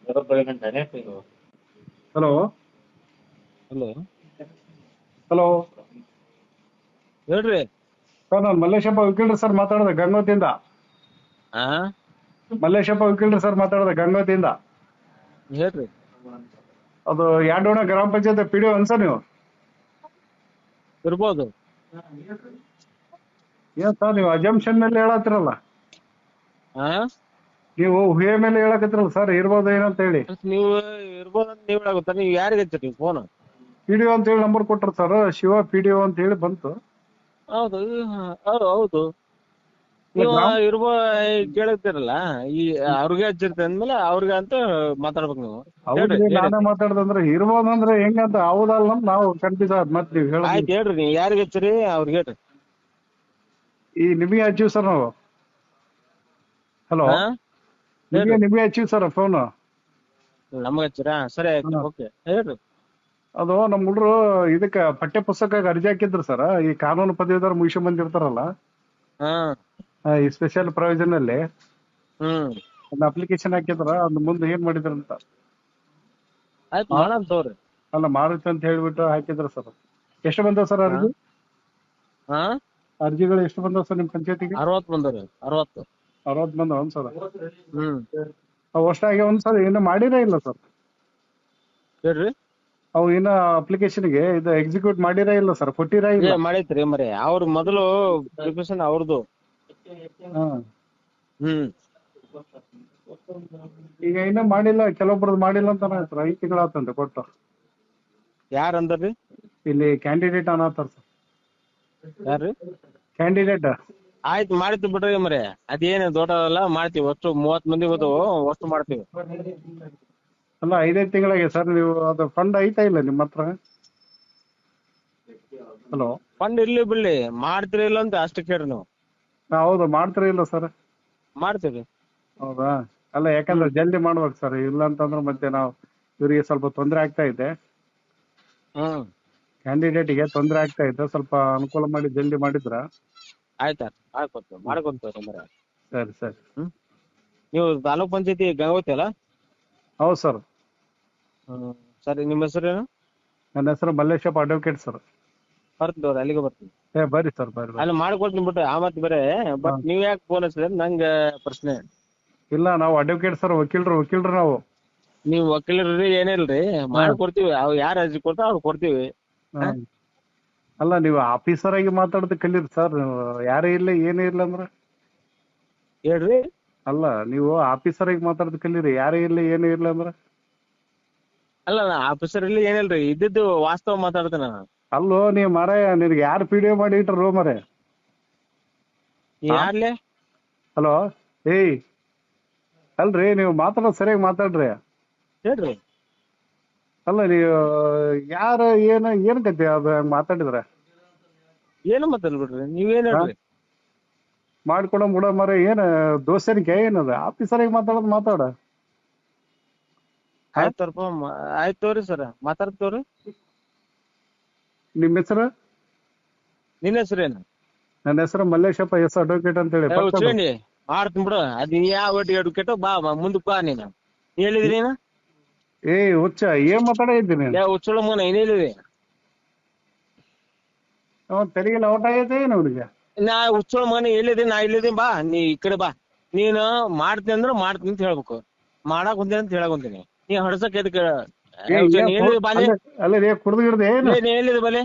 Hello hello hello ಹೇಳ್ರಿ. Sir ನಾನು Malleshappa ವಕೀಲ್ರಿ sir ಮಾತಾಡೋದು ಗಂಗೋತಿಯಿಂದ. ಹಾ ಮಲ್ಲೇಶಪ್ಪ ವಕೀಲ್ರಿ ಸರ್ ಮಾತಾಡೋದು ಗಂಗೋತಿಯಿಂದ. ಹೇಳ್ರಿ. ಅದು ಯಾಡೋಣ ಗ್ರಾಮ panchayat P D O sir ನೀವು? ಇರ್ಬೋದು. ಏನ್ ಸರ್ ನೀವು ಅಜಂಪ್ಷನ್ ಮೇಲೆ ಹೇಳತ್ತಿರಲ್ಲ, ಹಾ ನೀವು ಊಹೆ ಮೇಲೆ ಹೇಳಕತ್ತಿರಲ್ಲ ಸರ್, ಇರ್ಬೋದು ಏನಂತ ಹೇಳಿ. ನೀವು ಇರ್ಬೋದಂತ ನೀವ್ ಹೇಳಾಗುತ್ತ. ನೀವ್ ಯಾರಿಗೆ ಹಚ್ಚಿರಿ ಫೋನ್? ಪಿ ಡಿ ಒ ಅಂತ ಹೇಳಿ ನಂಬರ್ ಕೊಟ್ರು sir, Shiva P D O ಅಂತ ಹೇಳಿ ಬಂತು. ಹೌದು ಹೌದು. ಅಲ್ಲ ನೀವು ಗ್ರಾಮ ಇರ್ಬೋ ಕೇಳತ್ತೀರಲ್ಲ, ಈ ಅವ್ರಿಗೆ ಹಚ್ಚಿರ್ತ ಅಂದ್ಮೇಲೆ ಅವ್ರಿಗೆ ಅಂತ ಮಾತಾಡ್ಬೇಕು ನೀವು. ಹೇಳ್ರಿ ಹೌದ್ರಿ, ನಾನೇ ಏನೈತಿ? ಮಾತಾಡ್ದಂದ್ರೆ ಇರ್ಬೋದಂದ್ರೆ ಹೆಂಗಂತ ಹೌದಲ್ಲ ಅಂತ ನಾವು ಕನ್ಫ್ಯೂಸ್ ಆದ್ ಮತ್ತೆ ನೀವು ಹೇಳೋದು. ಆಯ್ತು ಹೇಳ್ರಿ, ನೀವ್ ಯಾರಿಗೆ ಹಚ್ಚಿರಿ ಅವ್ರಿಗೆ ಹೇಳ್ರಿ. ಈ ನಿಮಗೆ ಹಚ್ಚಿವಿ ಸರ್ ನಾವು. ಹಲೋ, ಹಾ ಹೇಳ್ರಿ. ನಿಮಗೆ ಹಚ್ಚಿವಿ ಸರ್ ಫೋನ್. ನಮಗ್ ಹಚ್ಚಿರಾ? ಸರಿ ಆಯ್ತು, ಓಕೆ ಹೇಳ್ರಿ. ಅದು ನಮ್ಮ ಹುಡ್ರು ಇದಕ್ಕೆ ಪಠ್ಯ ಪುಸ್ತಕಕ್ಕೆ ಅರ್ಜಿ ಹಾಕಿದ್ರು ಸರ್. ಈ ಕಾನೂನು ಪದವೀಧರ ಮುಗಿಸ್ಕೊಂಡ್ ಬಂದಿರ್ತಾರಲ್ಲ, ಹಾ ಈ ಸ್ಪೆಷಲ್ ಪ್ರೊವಿಷನ್ ಅಲ್ಲಿ ಒಂದು ಅಪ್ಲಿಕೇಶನ್ ಹಾಕಿದ್ರ, ಅದ್ ಮುಂದೆ ಏನ್ ಮಾಡಿದ್ರ ಅಂತ. ಆಯ್ತು, ಮಾಡೋಣ ತಗೋರಿ. ಅಲ್ಲ ಮಾರುತಿ ಅಂತ ಹೇಳ್ಬಿಟ್ಟು ಹಾಕಿದ್ರು ಸರ್. ಎಷ್ಟು ಬಂದವ್ ಸರ್ ಹಾ ಅರ್ಜಿ? ಹಾ ಅರ್ಜಿಗಳು ಎಷ್ಟು ಬಂದವ್ ಸರ್ ನಿಮ್ ಪಂಚಾಯತಿಗೆ? 60 ಬಂದವ್ರಿ. 60. 60 ಬಂದವ್ ಸರ್. ಹ್ಮ್ ಅವು ಅಷ್ಟಾಗಿ ಒಂದ್ ಸರ್ ಇನ್ನು ಮಾಡಿರೇ ಇಲ್ಲ ಸರ್. ಹೇಳ್ರಿ. ಅವು ಇನ್ನ ಅಪ್ಲಿಕೇಶನ್ಗೆ ಇದು ಎಕ್ಸಿಕ್ಯೂಟ್ ಮಾಡಿರೇ ಇಲ್ಲ ಸರ್, ಕೊಟ್ಟಿರೇ ಇಲ್ಲ. ಮಾಡೈತ್ರಿ ಮರಿ ಅವ್ರ ಮೊದಲು ಪ್ರಿಪರೇಷನ್ ಅವ್ರದ್ದು. ಹಾ. ಹ್ಮ್ ಈಗ ಇನ್ನ ಮಾಡಿಲ್ಲ, ಕೆಲವೊಬ್ರದ್ದು ಮಾಡಿಲ್ಲ ಅಂತ ಹೇಳ್ತಾರೆ. 5 ತಿಂಗಳಾತಂತೆ ಕೊಟ್ಟು. ಯಾರ ಅಂದ್ರಿ? ಇಲ್ಲಿ ಕ್ಯಾಂಡಿಡೇಟ್ ಅನ್ನತ್ತಾರ ಸರ್. ಯಾರ್ರಿ? ಕ್ಯಾಂಡಿಡೇಟ್. ಆಯ್ತು ಮಾಡ್ತೀವಿ ಬಿಡ್ರಿ ಮರಿ. ಅದೇನು ದೊಡ್ಡದಲ್ಲ, ಮಾಡ್ತೀವಿ. ಅಷ್ಟು 30 ಮಂದಿ ಹೋದವು, ಅಷ್ಟು ಮಾಡ್ತೀವಿ. ಅಲ್ಲ 5 ತಿಂಗಳಿಗೆ ಸರ್, ನೀವು ಅದು ಫಂಡ್ ಐತಾ ಇಲ್ಲ ನಿಮ್ಮ ಹತ್ರ? ಹಲೋ, ಫಂಡ್ ಇರ್ಲಿ ಬಿಡ್ಲಿ, ಮಾಡ್ತೀರಿ ಇಲ್ಲ ಅಂತ ಅಷ್ಟು ಕೇಳ್ರಿ ನೀವು. ಹೌದು ಮಾಡ್ತೀರಾ ಇಲ್ಲ ಸರ್? ಮಾಡ್ತೀವಿ. ಹೌದಾ? ಅಲ್ಲ ಯಾಕಂದ್ರೆ ಜಲ್ದಿ ಮಾಡ್ಬೇಕು ಸರ್, ಇಲ್ಲ ಅಂತಂದ್ರೆ ಮತ್ತೆ ನಾವು ಇವರಿಗೆ ಸ್ವಲ್ಪ ತೊಂದರೆ ಆಗ್ತಾ ಇದೆ. ಹ್ಮ್ ಕ್ಯಾಂಡಿಡೇಟ್ಗೆ ತೊಂದರೆ ಆಗ್ತಾ ಇದೆ, ಸ್ವಲ್ಪ ಅನುಕೂಲ ಮಾಡಿ ಜಲ್ದಿ ಮಾಡಿದ್ರ. ಆಯ್ತಾ, ಆಯ್ತು ಮಾಡ್ಕೊಂತೀವಿ ಮರಿ. ಸರಿ ಸರಿ. ನೀವು ತಾಲೂಕ್ ಪಂಚಾಯತಿ ಗಂಗೋತಿ ಅಲ್ಲ? ಹೌದು ಸರ್. ಸರಿ, ನಿಮ್ಮ ಹೆಸರೇನು? ನನ್ನ ಹೆಸರು ಮಲ್ಲೇಶಪ್ಪ ಅಡ್ವೊಕೇಟ್ ಸರ್. ಬರ್ತೀನಿ, ಅಲ್ಲಿಗೆ ಬರ್ತೀನಿ. ಬರ್ರಿ ಸರ್, ಬರ್ರಿ. ಅಲ್ಲಿ ಮಾಡ್ಕೊಡ್ತೀನಿ ಬಿಟ್ಟು ಆ ಮತ್ತೆ ಬರೇ. ಬಟ್ ನೀವ್ ಯಾಕೆ ಫೋನ್ ಹಚ್ಚಿದ್ರೆ ನಂಗೆ ಪ್ರಶ್ನೆ. ಇಲ್ಲ, ನಾವು ಅಡ್ವೊಕೇಟ್ ಸರ್, ವಕೀಲ್ರು ನಾವು. ನೀವ್ ವಕೀಲರಿ ಏನಿಲ್ರಿ, ಮಾಡ್ಕೊಡ್ತೀವಿ. ಅವ್ ಯಾರು ಅರ್ಜಿ ಕೊಡ್ತಾವ ಅವ್ರು ಕೊಡ್ತೀವಿ. ಅಲ್ಲ ನೀವು ಆಫೀಸರ್ ಆಗಿ ಮಾತಾಡೋದು ಕಲೀರಿ ಸರ್. ಯಾರೇ ಇಲ್ಲ ಏನೇ ಇಲ್ಲ ಅಂದ್ರೆ ಹೇಳ್ರಿ. ಅಲ್ಲ ನೀವು ಆಫೀಸರ್ ಆಗಿ ಮಾತಾಡೋದು ಕಲೀರಿ, ಯಾರೇ ಇಲ್ಲ ಏನೇ ಇಲ್ಲ ಅಂದ್ರೆ. ಅಲ್ಲ, ನಾ ಆಫೀಸರ್ ಇಲ್ಲಿ ಏನಿಲ್ರಿ, ಇದ್ದಿದ್ದು ವಾಸ್ತವ ಮಾತಾಡ್ತೇನೆ ನಾನು. ಅಲ್ಲೋ ನೀವು ಮಾರಾಯ, ನಿನಗೆ ಯಾರು ಪಿ ಡಿ ಒ ಮಾಡಿ ಇಟ್ರು ಮಾರೇ? ಯಾರ್ಲೆ? ಹಲೋ, ಏಯ್ ಅಲ್ರಿ, ನೀವು ಮಾತಾಡೋದು ಸರಿಯಾಗಿ ಮಾತಾಡ್ರಿ. ಹೇಳ್ರಿ. ಅಲ್ಲ ನೀವು ಯಾರು ಏನ್ ಕತೆ ಅದು ಹಂಗ್ ಮಾತಾಡಿದ್ರೆ? ಏನು ಮಾತಾಡ್ಬಿಡ್ರಿ, ನೀವೇನ್ ಹೇಳ್ರಿ. ಮಾಡ್ಕೊಡ ಬಿಡ ಮರ, ಏನ್ ದೋಸ್ತನಿಕೆ ಏನದ? ಆಫೀಸರ್ ಆಗಿ ಮಾತಾಡೋದು ಮಾತಾಡ. ಆಯ್ತಪ್ಪ, ಆಯ್ತು ತೋರಿ ಸರ್, ಮಾತಾಡ್ತವ್ರಿ. ನಿಮ್ಮ ಹೆಸರು? ನಿನ್ನ ಹೆಸರೇನು? ನನ್ನ ಹೆಸರು ಮಲ್ಲೇಶಪ್ಪ ಎಸ್ ಅಡ್ವೊಕೇಟ್ ಅಂತ ಹೇಳಿ. ಹುಚ್ಚೇಂಡಿ ಮಾಡ್ತೀನಿ ಬಿಡು. ಅದ್ ಯಾವ ಅಡ್ವೊಕೇಟ್ ಬಾ ಮುಂದಕ್ಕೆ ಬಾ. ನೀನು ಹೇಳಿದ್ರಿ? ಏಯ್ ಹುಚ್ಚ, ಏನ್ ಮಾತಾಡಿದ್ದೀನಿ? ಹುಚ್ಚಳ ಮಗನ ಏನ್ ಹೇಳಿದ್ರಿ? ತೆರಿಗೆಲ್ಲ ಔಟ್ ಆಗೈತೆ ಏನು ಅವ್ರಿಗೆ? ನಾ ಹುಚ್ಚಳ ಮಗನ ಹೇಳಿದ್ರಿ, ನಾ ಹೇಳಿದೀನಿ ಬಾ, ನೀ ಈ ಕಡೆ ಬಾ. ನೀನು ಮಾಡ್ತೀನಿ ಅಂದ್ರೆ ಮಾಡ್ತೀನಿ ಅಂತ ಹೇಳ್ಬೇಕು. ಮಾಡಕ್ ಕುಂತೀನಿ ಅಂತ ಹೇಳಕ್ ಕುಂತೀನಿ. ನೀ ಹೊಡ್ಸಕ್ ಎದಕ್ಕೆ? ಅಲ್ಲ ಕುಡ್ದು ಗಿಡ್ದು ಏನು? ಹೇಳಿದ ಬಲೆ.